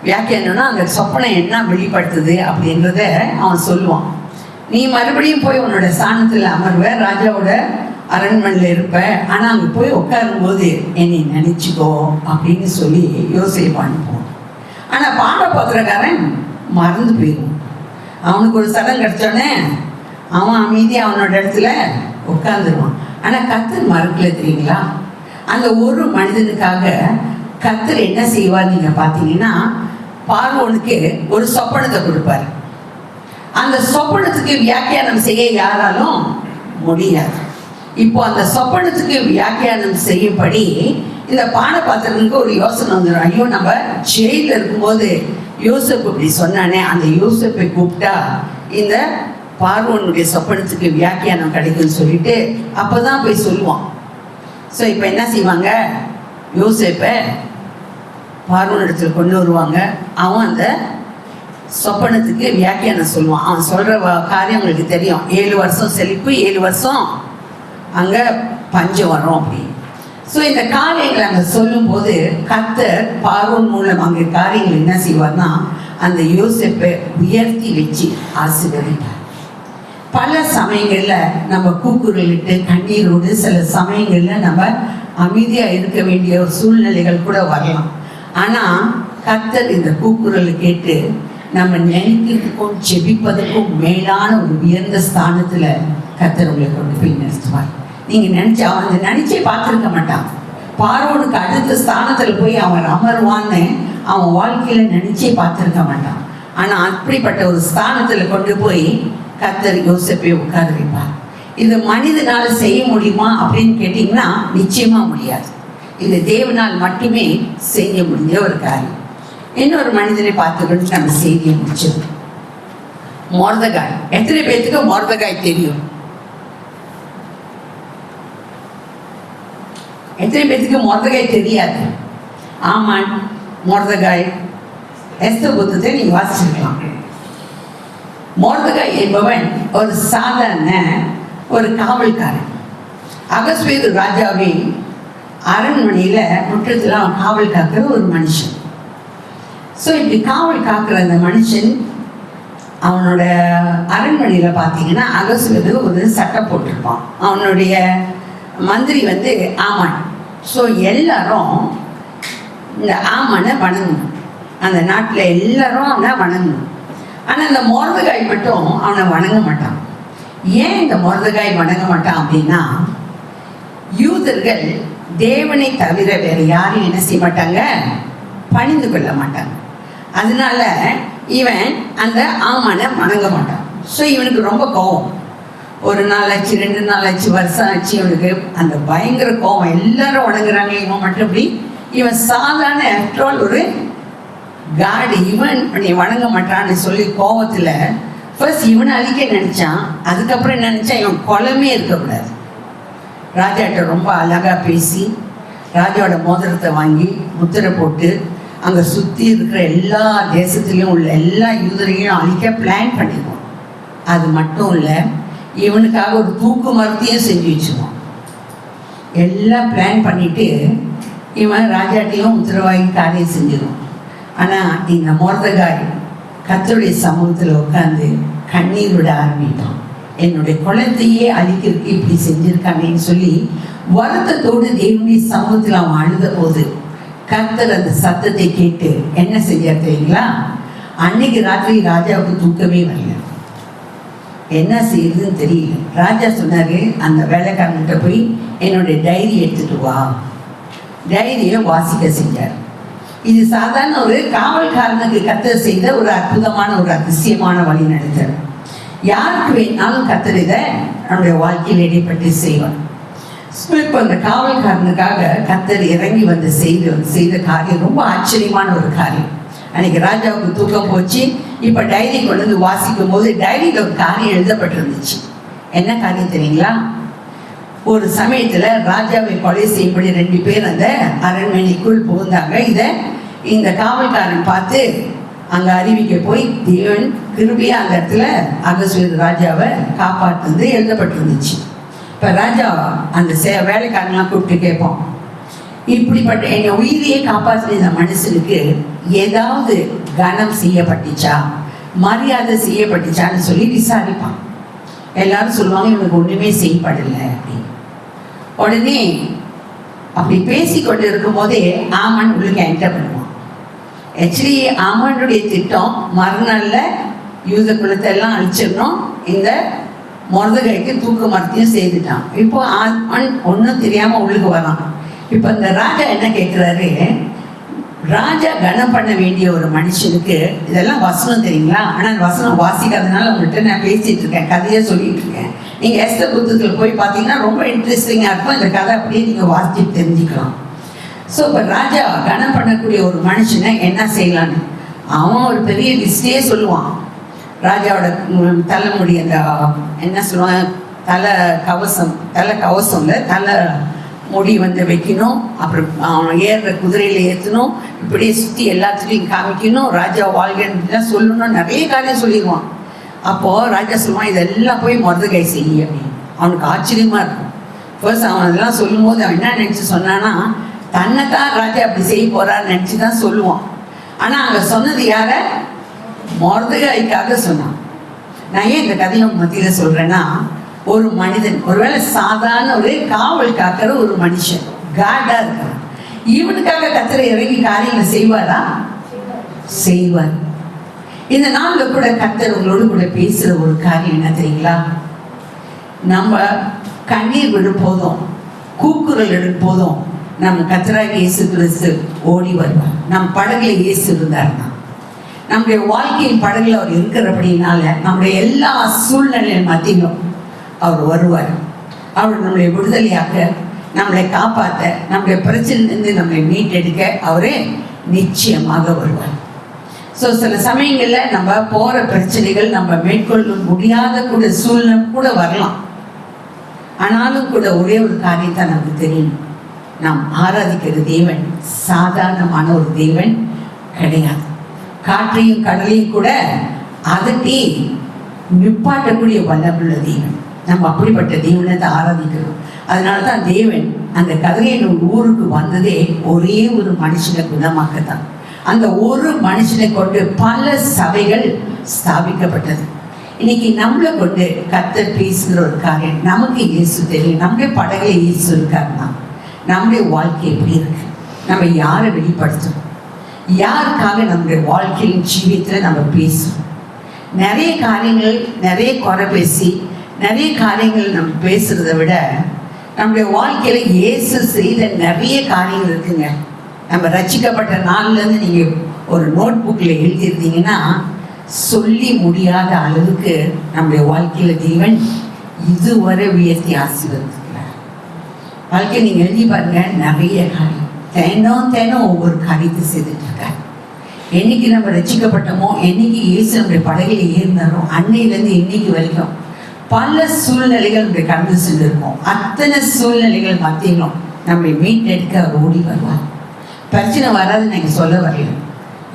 வியாக்கியானம்னா அந்த சொப்பனம் என்ன வெளிப்படுத்துது அப்படின்றத அவன் சொல்லுவான். நீ மறுபடியும் போய் உன்னோட ஸ்தானத்தில் அமர்வ, ராஜாவோட அரண்மனையில் இருப்ப, ஆனால் அங்கே போய் உட்காரும்போது என்னை நினைச்சுக்கோ அப்படின்னு சொல்லி யோசிப்பு அனுப்புவோம். ஆனால் பானபாத்திரக்காரன் மறந்து போயிடும். அவனுக்கு ஒரு சடம் கிடைச்சோடனே அவன் அமைதியாக அவனோட இடத்துல உட்காந்துருவான். ஆனால் கர்த்தர் மறக்கல, தெரியுங்களா? அந்த ஒரு மனிதனுக்காக கர்த்தர் என்ன செய்வார் நீங்க பார்த்தீங்கன்னா, பார்வோனுக்கு ஒரு சொப்பனத்தை கொடுப்பார். அந்த சொப்பனத்துக்கு வியாக்கியானம் செய்ய யாராலும் முடியாது. இப்போ அந்த சொப்பனத்துக்கு வியாக்கியானம் செய்யும்படி இந்த பானபாத்திரனுக்கு ஒரு யோசனை வந்துடும். ஐயோ, நம்ம ஜெயிலில் இருக்கும்போது யோசேப்பு இப்படி சொன்னானே, அந்த யோசேப்பை கூப்பிட்டா இந்த பார்வோனுடைய சொப்பனத்துக்கு வியாக்கியானம் கிடைக்குன்னு சொல்லிட்டு அப்போதான் போய் சொல்லுவான். ஸோ இப்போ என்ன செய்வாங்க, யோசேப்பை பார்வோன் இடத்துல கொண்டு வருவாங்க. அவன் அந்த சொப்பனத்துக்கு வியாக்கியானம் சொல்லுவான். அவன் சொல்கிற காரியம் உங்களுக்கு தெரியும். 7 வருஷம் செழிப்பு, 7 வருஷம் அங்கே பஞ்சம் வரும் அப்படி. ஸோ இந்த காரியங்களை அங்கே சொல்லும்போது கர்த்தர் பார்வோன் மூலம் அங்கே காரியங்கள் என்ன செய்வார்னா அந்த யோசேப்பை உயர்த்தி வச்சு ஆசீர்வதிப்பார். பல சமயங்களில் நம்ம கூக்குரலிட்டு கண்ணீரோடு சில சமயங்களில் நம்ம அமைதியாக இருக்க வேண்டிய ஒரு சூழ்நிலைகள் கூட வரலாம். ஆனால் கர்த்தர் இந்த கூக்குரலை கேட்டு நம்ம நினைக்கிறதுக்கும் செபிப்பதற்கும் மேலான ஒரு உயர்ந்த ஸ்தானத்தில் கர்த்தர் உங்களை கொண்டு போய் நிறுத்துவார். நீங்கள் நினச்சா அவன் நினச்சே பார்த்துருக்க மாட்டான். பார்வோனுக்கு அடுத்த ஸ்தானத்தில் போய் அவன் அமருவான்னு அவன் வாழ்க்கையில் நினச்சே பார்த்துருக்க மாட்டான். ஆனால் அப்படிப்பட்ட ஒரு ஸ்தானத்தில் கொண்டு போய் கர்த்தர் யோசேப்பை உட்கார வைப்பார். இது மனிதனால் செய்ய முடியுமா அப்படின்னு கேட்டிங்கன்னா நிச்சயமாக முடியாது. இது தேவனால் மட்டுமே செய்ய முடிஞ்ச ஒரு காரியம். இன்னொரு மனிதனை பார்த்துக்கிட்டு நம்ம செய்தியை முடிச்சது. மொர்தெகாய். எத்தனை பேருக்கு மொர்தெகாய் தெரியும்? எத்தனை பேருக்கு மொர்தெகாய் தெரியாது? ஆமாம், மொர்தெகாய் எஸ்தர் புத்தகத்தை நீங்கள் வாசிச்சிருக்கலாம். மொர்தெகாய் என்பவன் ஒரு சாதாரண ஒரு காவல்காரன். அகஸ்வேரு ராஜாவின் அரண்மனையில் முற்றத்தில் அவன் காவல் காக்கிற ஒரு மனுஷன். ஸோ இப்படி காவல் காக்கிற அந்த மனுஷன் அவனோட அரண்மனையில் பார்த்தீங்கன்னா அகஸ்வேரு ஒரு சட்டம் போட்டிருப்பான். அவனுடைய மந்திரி ஆமான். ஸோ எல்லாரும் இந்த ஆமானை வணங்கணும். அந்த நாட்டில் எல்லாரும் அவனை வணங்கணும். ஆனால் இந்த மொர்தெகாய் மட்டும் அவனை வணங்க மாட்டான். ஏன் இந்த மொர்தெகாய் வணங்க மாட்டான் அப்படின்னா, யூதர்கள் தேவனை தவிர வேற யாரும் என்ன செய்ய மாட்டாங்க, பணிந்து கொள்ள மாட்டாங்க. அதனால இவன் அந்த ஆமானை வணங்க மாட்டான். ஸோ இவனுக்கு ரொம்ப கோபம். 1 நாள் ஆச்சு, 2 நாள் ஆச்சு, வருஷம் ஆச்சு. இவனுக்கு அந்த பயங்கர கோபம். எல்லாரும் வணங்குறாங்க, இவன் மட்டும் இப்படி. இவன் சாதாரண ஆஃப்டர் ஒரு காடு, இவன் நீ வணங்க மாட்டான்னு சொல்லி கோபத்தில் ஃபர்ஸ்ட் இவனை அழிக்க நினச்சான். அதுக்கப்புறம் என்ன நினச்சான், இவன் குலமே இருக்கக்கூடாது. ராஜாட்ட ரொம்ப அழகாக பேசி ராஜாவோட மோதிரத்தை வாங்கி முத்திரை போட்டு அங்கே சுற்றி இருக்கிற எல்லா தேசத்துலேயும் உள்ள எல்லா யூதரையும் அழிக்க பிளான் பண்ணிடுவான். அது மட்டும் இல்லை, இவனுக்காக ஒரு தூக்கு மரத்தையும் செஞ்சு வச்சுருவான். எல்லாம் பிளான் பண்ணிவிட்டு இவன் ராஜாட்டையும் உத்தரவாகி காரியம் செஞ்சிடுவான். ஆனால் இந்த மொர்தெகாய் கர்த்தருடைய சமூகத்தில் உட்காந்து கண்ணீர் விட ஆரம்பிட்டான். என்னுடைய குலத்தையே அழிக்கிறதுக்கு இப்படி செஞ்சிருக்கானேன்னு சொல்லி வருத்தத்தோடு தேவனுடைய சமூகத்தில் அவன் அழுத போது கர்த்தர் அந்த சத்தத்தை கேட்டு என்ன செய்ய தெரியுங்களா, அன்னைக்கு ராத்திரி ராஜாவுக்கு தூக்கமே வரல. என்ன செய்யுதுன்னு தெரியல. ராஜா சொன்னாரு, அந்த வேலைக்காரன்கிட்ட போய் என்னுடைய டைரி எடுத்துட்டு வா. டைரியை வாசிக்க செஞ்சார். இது சாதாரண ஒரு காவல்காரனுக்கு கர்த்தர் செய்த ஒரு அற்புதமான ஒரு அதிசயமான வழி நடத்தல். யாருக்கு வேணாலும் கர்த்தர் இதை நம்முடைய வாழ்க்கையில் இடைப்பட்டு செய்வார். இப்போ அந்த காவல்காரனுக்காக கர்த்தர் இறங்கி வந்து செய்த காரியம் ரொம்ப ஆச்சரியமான ஒரு காரியம். அன்னைக்கு ராஜாவுக்கு தூக்கம் போச்சு. இப்போ டைரி கொண்டு வந்து வாசிக்கும் போது டைரியில் ஒரு காரியம் எழுதப்பட்டிருந்துச்சு. என்ன காரியம் தெரியுங்களா? ஒரு சமயத்தில் ராஜாவை கொலை செய்யும்படி 2 பேர் அந்த அரண்மனைக்குள் புகுந்தாங்க. இந்த காவல்காரன் பார்த்து அங்கே அறிவிக்க போய் தேவன் கிருபையா அந்த இடத்துல அகஸ்வேரு ராஜாவை காப்பாற்றுறது எழுதப்பட்டிருந்துச்சு. இப்போ ராஜா அந்த வேலைக்காரங்களாம் கூப்பிட்டு கேட்போம், இப்படிப்பட்ட என்னை உயிரையே காப்பாற்றின இந்த மனுஷனுக்கு ஏதாவது கனம் செய்யப்பட்டுச்சா, மரியாதை செய்யப்பட்டுச்சான்னு சொல்லி விசாரிப்பான். எல்லாரும் சொல்லுவாங்க, இவனுக்கு ஒன்றுமே செய்யப்படலை அப்படின்னு. உடனே அப்படி பேசி கொண்டு இருக்கும் போதே ஆமான் உள்ளுக்கு என்டர் பண்ணுவான். ஆக்சுவலி ஆமானுடைய திட்டம் மறுநாளில் யூத குலத்தை எல்லாம் அழிச்சிடணும், இந்த மொர்தெகாய்க்கு தூக்கு மரத்தையும் செய்துட்டான். இப்போ ஆமான் ஒன்றும் தெரியாமல் உள்ளுக்கு வரான். இப்போ இந்த ராஜா என்ன கேட்குறாரு, ராஜா கனம் பண்ண வேண்டிய ஒரு மனுஷனுக்கு இதெல்லாம் வசனம் தெரியுங்களா? ஆனால் வசனம் வாசிக்காதனால உங்கள்கிட்ட நான் பேசிகிட்டு இருக்கேன், கதையை சொல்லிட்டு இருக்கேன். நீங்கள் எஸ்தர் புத்தகத்தில் போய் பார்த்தீங்கன்னா ரொம்ப இன்ட்ரெஸ்டிங்காக இருக்கும். இந்த கதை அப்படியே நீங்கள் வாசிச்சுட்டு தெரிஞ்சுக்கலாம். ஸோ இப்போ ராஜா கனம் பண்ணக்கூடிய ஒரு மனுஷனை என்ன செய்யலான்னு அவன் ஒரு பெரிய லிஸ்டே சொல்லுவான். ராஜாவோட தலைமுடி அந்த என்ன சொல்லுவாங்க, தலை கவசம் இல்லை, தலை முடி வைக்கணும். அப்புறம் அவன் ஏறுற குதிரையில் ஏற்றணும், இப்படியே சுற்றி எல்லாத்துலேயும் காமிக்கணும், ராஜா வாழ்க்கைன்னு சொல்லணும், நிறைய காரியம் சொல்லிடுவான். அப்போது ராஜா சொல்லுவான், இதெல்லாம் போய் மொர்தெகாய் செய்ய அப்படின்னு. அவனுக்கு ஆச்சரியமாக இருக்கும். ஃபர்ஸ்ட் அவன் அதெல்லாம் சொல்லும்போது அவன் என்ன நினச்சி சொன்னான்னா, தன்னை தான் ராஜா அப்படி செய்ய போகிறான்னு நினச்சி தான் சொல்லுவான். ஆனால் அங்கே சொன்னது யாரை? மொர்தெகாய்க்காக சொன்னான். நான் ஏன் இந்த கதையை மத்தியில் சொல்கிறேன்னா, ஒரு மனிதன், ஒருவேளை சாதாரண ஒரு காவல் காக்கிற ஒரு மனுஷன் கார்டா இருக்கிறான், இவனுக்காக கர்த்தர் இறங்கி காரியங்களை செய்வாரா? செய்வார். இந்த நாள்ல கூட கர்த்தர் உங்களோடு கூட பேசுற ஒரு காரியம் என்ன தெரியுங்களா? நம்ம கண்ணீர் விடும் போதும், கூக்குரல் இடும் போதும் நம்ம கர்த்தராகிய இயேசு கிறிஸ்து ஓடி வருவார். நம் படகுல இயேசு இருந்தார்னா, நம்முடைய வாழ்க்கையின் படகுல அவர் இருக்கிறபடினால நம்முடைய எல்லா சூழ்நிலையின் மத்தியிலும் அவர் வருவார். அவர் நம்மளை விடுதலையாக்க, நம்மளை காப்பாற்ற, நம்முடைய பிரச்சனையிலிருந்து நம்மளை மீட்டெடுக்க அவரே நிச்சயமாக வருவார். ஸோ சில சமயங்களில் நம்ம போகிற பிரச்சனைகள் நம்ம மேற்கொள்ள முடியாத கூட சூழ்நிலை கூட வரலாம். ஆனாலும் கூட ஒரே ஒரு காரியத்தை நமக்கு தெரியணும், நாம் ஆராதிக்கிற தேவன் சாதாரணமான ஒரு தேவன் கிடையாது. காற்றையும் கடலையும் கூட அதட்டி நிப்பாட்டக்கூடிய வல்லமுள்ள தேவன். நம்ம அப்படிப்பட்ட தேவனை தான் ஆராதிக்கிறோம். அதனால தான் தேவன் அந்த கதையின் ஊருக்கு வந்ததே ஒரே ஒரு மனுஷனை குணமாக்கத்தான். அந்த ஒரு மனுஷனை கொண்டு பல சபைகள் ஸ்தாபிக்கப்பட்டது. இன்னைக்கு நம்மளை கொண்டு கர்த்தர் பேசுகிற ஒரு காரியம், நமக்கு இயேசு தெரியும், நம்முடைய படகுல இயேசு இருக்காருன்னா நம்முடைய வாழ்க்கை எப்படி இருக்கு, நம்ம யாரை வெளிப்படுத்தும், யாருக்காக நம்முடைய வாழ்க்கையின் ஜீவியத்தில் நம்ம பேசுவோம். நிறைய காரியங்கள், நிறைய குறை பேசி நிறைய காரியங்கள் நம்ம பேசுறத விட நம்முடைய வாழ்க்கையில இயேசு செய்த நிறைய காரியங்கள் இருக்குங்க. நம்ம ரட்சிக்கப்பட்ட நாள்லேருந்து நீங்கள் ஒரு நோட் புக்கில் எழுதியிருந்தீங்கன்னா சொல்லி முடியாத அளவுக்கு நம்முடைய வாழ்க்கையில் தேவன் இதுவரை உயர்த்தி ஆசீர்வதிக்கிறார். வாழ்க்கை நீங்கள் எழுதி பாருங்க, நிறைய காரியம் தினம் ஒவ்வொரு காரியத்தை செய்துட்டு இருக்காரு. என்னைக்கு நம்ம ரட்சிக்கப்பட்டோமோ, என்னைக்கு இயேசு நம்முடைய படகில் ஏறினாரோ, அன்னையிலேருந்து இன்னைக்கு வரைக்கும் பல சூழ்நிலைகள் நம்முடைய கடந்து சென்றிருக்கோம். அத்தனை சூழ்நிலைகள் மத்தியிலும் நம்மை மீட்டெடுக்க அவர் ஓடி வருவார். பிரச்சனை வராதுன்னு நீங்கள் சொல்ல வரல,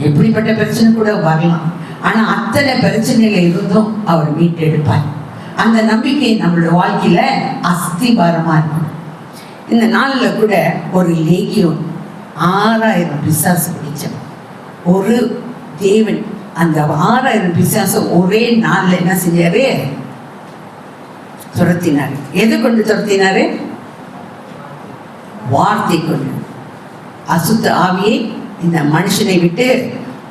எப்படிப்பட்ட பிரச்சனை கூட வரலாம், ஆனால் அத்தனை பிரச்சனைகள் இருந்தும் அவர் மீட்டெடுப்பார். அந்த நம்பிக்கை நம்மளோட வாழ்க்கையில அஸ்திபாரமா இருக்கும். இந்த நாளில் கூட ஒரு லேகியோன் 6000 பிசாசு பிடிச்சவன் ஒரு தேவன் அந்த 6000 பிசாசு ஒரே நாளில் என்ன செஞ்சாரு? துரத்தினாரு. எது கொண்டு துரத்தினாரு? வார்த்தை கொண்டு. அசுத்த ஆவியை இந்த மனுஷனை விட்டு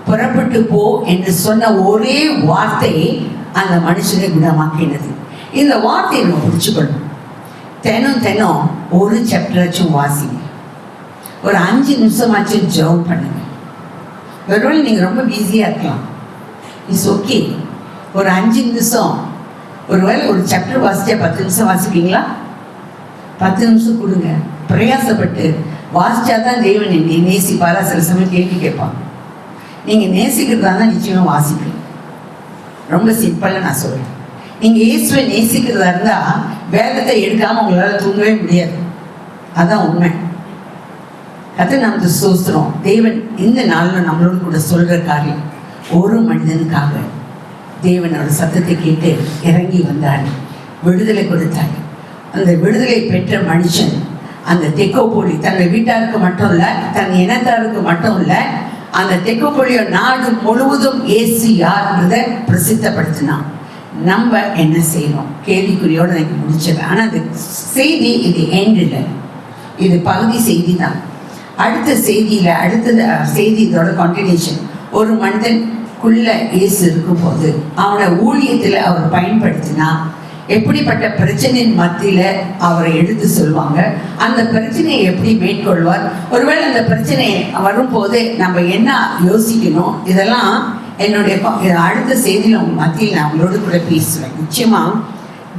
புறப்பட்டு போ என்று சொன்ன ஒரே வார்த்தை அந்த மனுஷனை குணமாக்கினது. இந்த வார்த்தையை நம்ம பிடிச்சுக்கணும். தினம் ஒரு சாப்டராச்சும் வாசிங்க, ஒரு 5 நிமிஷமாச்சும் ஜெபம் பண்ணுங்க. ஒருவேளை நீங்கள் ரொம்ப பிஸியாக இருக்கலாம், இட்ஸ் ஓகே. ஒரு 5 நிமிஷம், ஒருவேளை ஒரு சாப்டர் வாசிச்சா 10 நிமிஷம் வாசிப்பீங்களா? 10 நிமிஷம் கொடுங்க. பிரயாசப்பட்டு வாசிச்சாதான் தேவன் என்னை நேசிப்பாரா? சில சமயம் கேள்வி கேட்பான். நீங்கள் நேசிக்கிறதா தான் நிச்சயமாக வாசிப்பீங்க. ரொம்ப சிம்பிளாக நான் சொல்கிறேன், நீங்கள் இயேசுவை நேசிக்கிறதா இருந்தால் வேதத்தை எடுக்காமல் உங்களால் தூங்கவே முடியாது. அதான் உண்மை. கர்த்தர் நமக்கு ஸ்தோத்திரம். தேவன் இந்த நாளில் நம்மளோட கூட சொல்கிற காரியம், ஒரு மனிதனுக்காக தேவனோட சத்தத்தை கேட்டு இறங்கி வந்தார், விடுதலை கொடுத்தார். அந்த விடுதலை பெற்ற மனுஷன் அந்த தெக்கோபோலி தன்னுடைய வீட்டாருக்கு மட்டும் இல்லை, தன் இனத்தாருக்கு மட்டும் இல்லை, அந்த தெக்கோபோலியோ நாடு முழுவதும் இயேசு யாருன்றதை பிரசித்தப்படுத்தினான். நம்ம என்ன செய்யணும்? கேள்விக்குறியோடு எனக்கு முடிச்சிடறேன். ஆனால் அந்த செய்தி இது எண்ட் இல்லை, இது பகுதி செய்தி தான். அடுத்த செய்தியில் அடுத்த செய்தி இதோட கண்டினியூஷன். ஒரு மனிதனுக்குள்ள இயேசு இருக்கும்போது அவனை ஊழியத்தில் அவர் பயன்படுத்தினா எப்படிப்பட்ட பிரச்சனையின் மத்தியில் அவரை எடுத்து சொல்லுவாங்க, அந்த பிரச்சனையை எப்படி மேற்கொள்வார், ஒருவேளை அந்த பிரச்சனை வரும்போது நம்ம என்ன யோசிக்கணும், இதெல்லாம் என்னுடைய அடுத்த செய்தியில் உங்கள் மத்தியில் நான் அவங்களோடு கூட பேசுவேன். நிச்சயமாக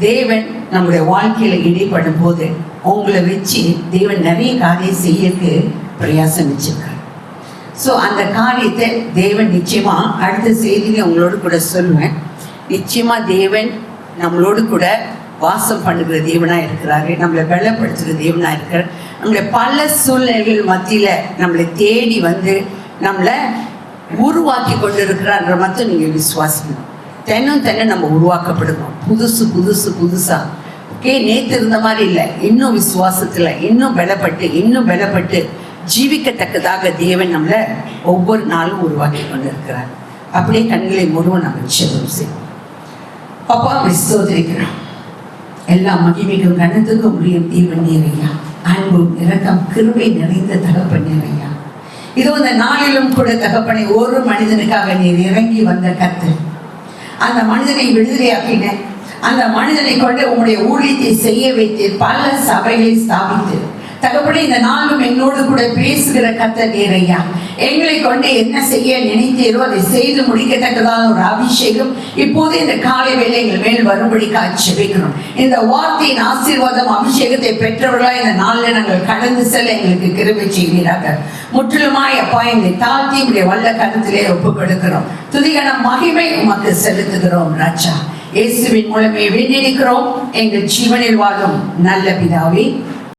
தேவன் நம்முடைய வாழ்க்கையில் இடைப்படும் போது உங்களை வச்சு தேவன் நிறைய காரியம் செய்யறதுக்கு பிரயாசம் வச்சிருக்காரு. ஸோ அந்த காரியத்தை தேவன் நிச்சயமாக அடுத்த செய்தியில் உங்களோடு கூட சொல்லுவேன். நிச்சயமா தேவன் நம்மளோடு கூட வாசம் பண்ணுகிற தேவனா இருக்கிறாரு. நம்மளை பலப்படுத்துகிற தேவனா இருக்கிறார். நம்மளை பல சூழ்நிலைகள் மத்தியில நம்மளை தேடி வந்து நம்மளை உருவாக்கி கொண்டு இருக்கிறான்ற மட்டும் நீங்க விசுவாசிக்கணும். தென்னும் நம்ம உருவாக்கப்படுவோம். புதுசா ஓகே, நேற்று இருந்த மாதிரி இல்லை, இன்னும் விசுவாசத்துல இன்னும் பலப்பட்டு ஜீவிக்கத்தக்கதாக தேவன் நம்மளை ஒவ்வொரு நாளும் உருவாக்கி கொண்டு இருக்கிறார். அப்படியே கண்களை மூடுவோம். நம்ம ஜெபம் செய்வோம். அப்பா ஸ்தோத்திரிக்கிறோம். எல்லா மகிமைக்கும் கண்ணத்துக்கும் உரிய தேவன் நீரையா, அன்பும் இரக்கம் கிருபை நிறைந்த தகப்பன் நீரையா. இதோ இந்த நாளிலும் கூட தகப்பனை ஒரு மனிதனுக்காக நீர் இறங்கி வந்த கர்த்தர், அந்த மனிதனை விடுதலையாக்கின, அந்த மனிதனை கொண்டு உங்களுடைய ஊழியத்தை செய்ய வைத்து பல சபைகளை ஸ்தாபித்து தகப்பனே இந்த நாளும் என்னோடு கூட பேசுகிற கர்த்தர் நீரையா. எங்களை கொண்டு என்ன செய்ய நினைத்தீரோ அதை செய்து முடிக்கத்தக்கதான ஒரு அபிஷேகம் இப்போது இந்த காலை வேளை எங்கள் மேல் வரும்படி காட்சிக்கிறோம். இந்த வார்த்தையின் ஆசீர்வாதம் அபிஷேகத்தை பெற்றவர்களா இந்த நாளில் நாங்கள் கடந்து செல்ல எங்களுக்கு கிருபை செய்வீராக. முற்றிலுமாய் அப்பா எங்களை தாழ்த்தி உடைய வல்ல கருத்திலே ஒப்புக் கொடுக்கிறோம். துதிகன மகிமை உமக்கு செலுத்துகிறோம் ராஜா. இயேசுவின் மூலமே வேண்டியிருக்கிறோம் எங்கள் ஜீவனில் வாழும் நல்ல பிதாவே.